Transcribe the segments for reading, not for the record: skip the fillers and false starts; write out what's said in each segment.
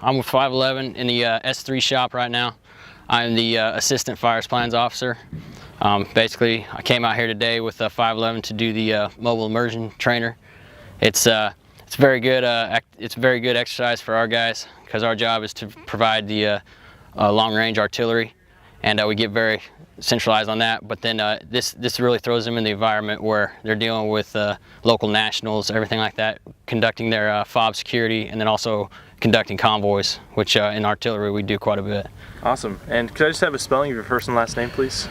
I'm with 511 in the S3 shop right now. I'm the Assistant Fires Plans Officer. Basically, I came out here today with 511 to do the Mobile Immersion Trainer. It's very good. It's very good exercise for our guys because our job is to provide the long-range artillery, and we get very centralized on that. But then this really throws them in the environment where they're dealing with local nationals, everything like that, conducting their FOB security, and then also conducting convoys, which in artillery we do quite a bit. Awesome. And could I just have a spelling of your first and last name, please?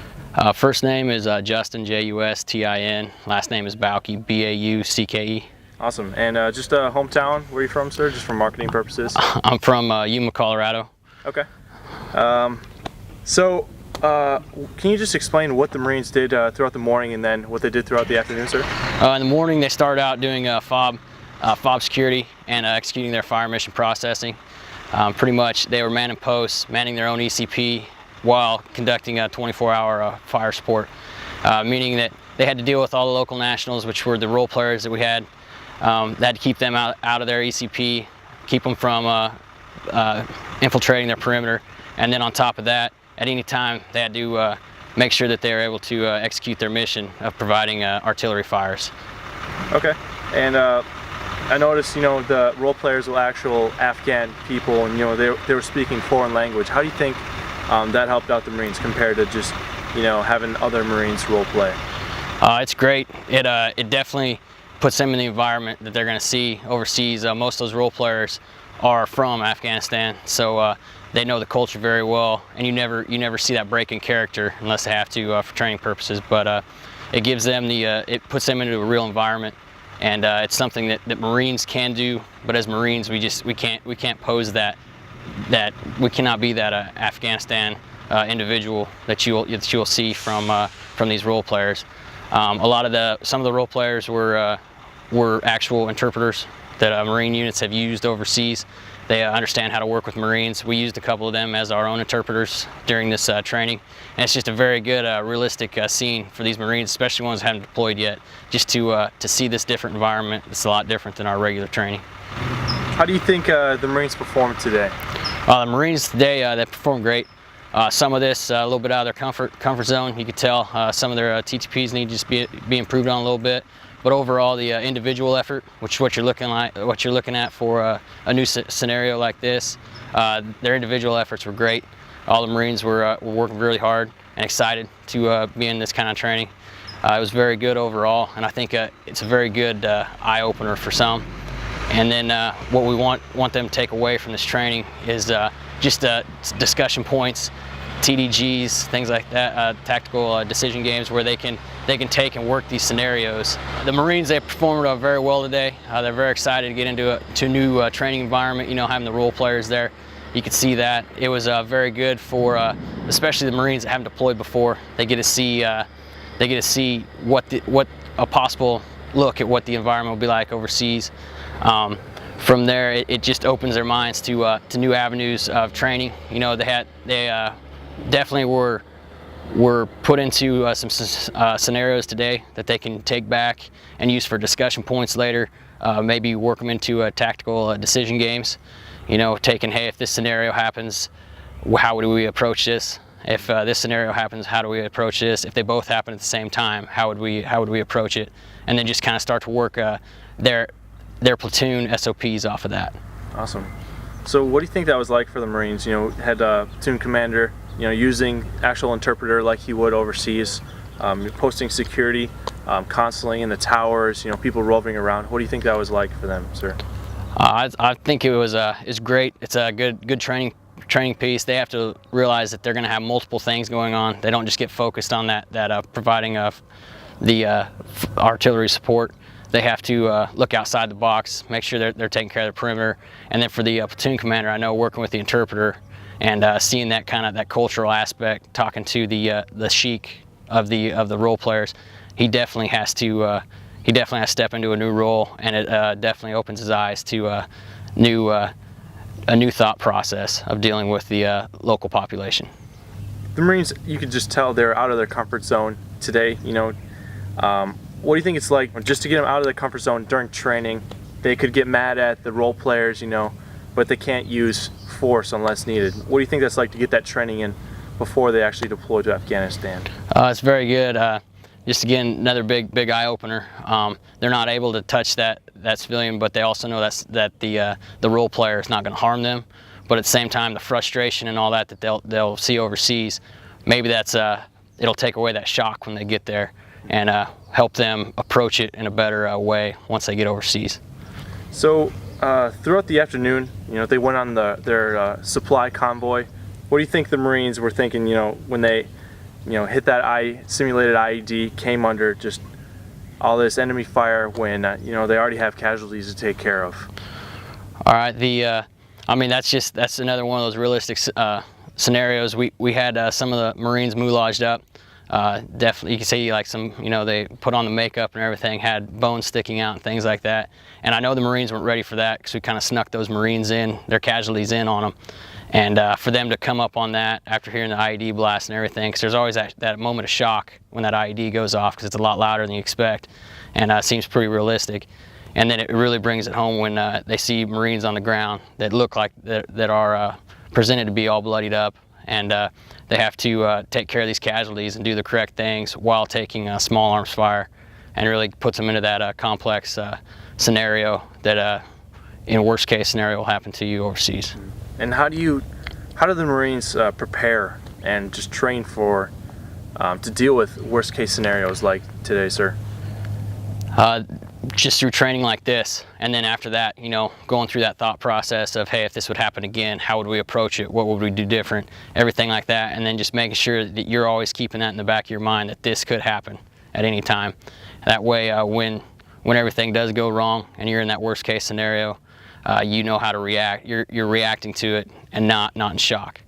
First name is Justin, Justin. Last name is Bauke, Baucke. Awesome. And just hometown, where are you from, sir? Just for marketing purposes? I'm from Yuma, Colorado. Okay. Can you just explain what the Marines did throughout the morning and then what they did throughout the afternoon, sir? In the morning, they started out doing FOB security and executing their fire mission processing. Pretty much, they were manning posts, manning their own ECP while conducting a 24-hour fire support, meaning that they had to deal with all the local nationals, which were the role players that we had. They had to keep them out of their ECP, keep them from infiltrating their perimeter, and then on top of that, at any time, they had to make sure that they were able to execute their mission of providing artillery fires. Okay, and I noticed, the role players were actual Afghan people, and they were speaking foreign language. How do you think that helped out the Marines compared to just having other Marines role play? It's great. It definitely puts them in the environment that they're going to see overseas. Most of those role players are from Afghanistan, so they know the culture very well, and you never see that break in character unless they have to for training purposes. But it gives them it puts them into a real environment, and it's something that Marines can do. But as Marines, we can't pose that we cannot be that Afghanistan individual that you'll see from these role players. Some of the role players were actual interpreters that Marine units have used overseas. They understand how to work with Marines. We used a couple of them as our own interpreters during this training. And it's just a very good, realistic scene for these Marines, especially ones that haven't deployed yet, just to see this different environment. It's a lot different than our regular training. How do you think the Marines performed today? The Marines today, they performed great. Some of this a little bit out of their comfort zone. You could tell some of their TTPs need to just be improved on a little bit. But overall, the individual effort, which is what you're looking at for a new scenario like this, their individual efforts were great. All the Marines were working really hard and excited to be in this kind of training. It was very good overall, and I think it's a very good eye opener for some. And then what we want them to take away from this training is just discussion points, TDGs, things like that, tactical decision games where they can take and work these scenarios. The Marines, they performed very well today. They're very excited to get into a new training environment. Having the role players there, you could see that it was very good for especially the Marines that haven't deployed before. They get to see what a possible look at what the environment will be like overseas. From there, it just opens their minds to new avenues of training. They definitely were put into some scenarios today that they can take back and use for discussion points later. Maybe work them into tactical decision games. Taking, hey, if this scenario happens, how would we approach this? If this scenario happens, how do we approach this? If they both happen at the same time, how would we approach it? And then just kind of start to work their platoon SOPs off of that. Awesome. So what do you think that was like for the Marines? Had a platoon commander, using actual interpreter like he would overseas, posting security constantly in the towers, people roving around. What do you think that was like for them, sir? I think it's great. It's a good training piece. They have to realize that they're going to have multiple things going on. They don't just get focused on that providing the artillery support. They have to look outside the box, make sure they're taking care of the perimeter. And then for the platoon commander, I know working with the interpreter and seeing that cultural aspect, talking to the sheik of the role players, he definitely has to step into a new role, and it definitely opens his eyes to a new thought process of dealing with the local population. The Marines, you could just tell they're out of their comfort zone today. What do you think it's like just to get them out of their comfort zone during training? They could get mad at the role players, but they can't use force unless needed. What do you think that's like to get that training in before they actually deploy to Afghanistan? It's very good. Just again, another big eye opener. They're not able to touch that civilian, but they also know that the role player is not going to harm them. But at the same time, the frustration and all that they'll see overseas, maybe it'll take away that shock when they get there, and help them approach it in a better way once they get overseas. So throughout the afternoon, they went on their supply convoy. What do you think the Marines were thinking, when they, hit that simulated IED, came under just all this enemy fire when, they already have casualties to take care of? All right, I mean, that's another one of those realistic scenarios. We had some of the Marines moulaged up. Definitely, you can see like some, they put on the makeup and everything, had bones sticking out and things like that. And I know the Marines weren't ready for that because we kind of snuck those Marines in, their casualties in on them. And for them to come up on that after hearing the IED blast and everything, because there's always that moment of shock when that IED goes off because it's a lot louder than you expect, and it seems pretty realistic. And then it really brings it home when they see Marines on the ground that look like that are presented to be all bloodied up, and they have to take care of these casualties and do the correct things while taking small arms fire, and really puts them into that complex scenario that in a worst case scenario will happen to you overseas. And how do the Marines prepare and just train for to deal with worst case scenarios like today, sir? Just through training like this, and then after that, going through that thought process of, hey, if this would happen again, how would we approach it? What would we do different? Everything like that, and then just making sure that you're always keeping that in the back of your mind that this could happen at any time. That way, when everything does go wrong and you're in that worst case scenario, you know how to react. You're reacting to it and not in shock.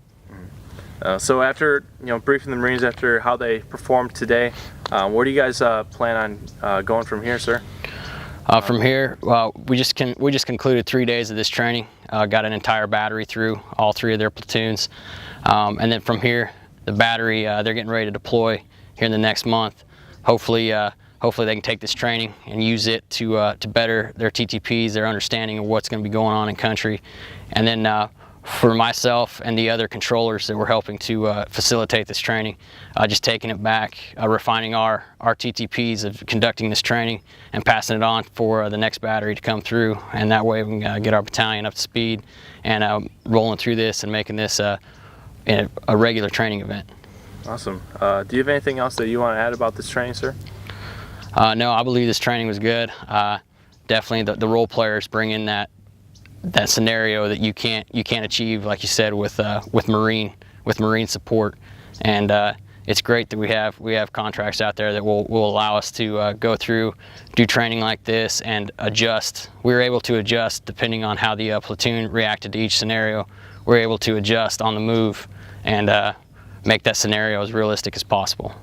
So after briefing the Marines after how they performed today, where do you guys plan on going from here, sir? From here, we just concluded 3 days of this training. Got an entire battery through all 3 of their platoons, and then from here, the battery they're getting ready to deploy here in the next month. Hopefully they can take this training and use it to better their TTPs, their understanding of what's going to be going on in country, and then for myself and the other controllers that were helping to facilitate this training, just taking it back, refining our TTPs of conducting this training and passing it on for the next battery to come through, and that way we can get our battalion up to speed and rolling through this and making this a regular training event. Awesome. Do you have anything else that you want to add about this training, sir? No, I believe this training was good. Definitely the role players bring in that scenario that you can't achieve, like you said, with Marine support, and it's great that we have contracts out there that will allow us to go through, do training like this and adjust. We were able to adjust depending on how the platoon reacted to each scenario. We're able to adjust on the move and make that scenario as realistic as possible.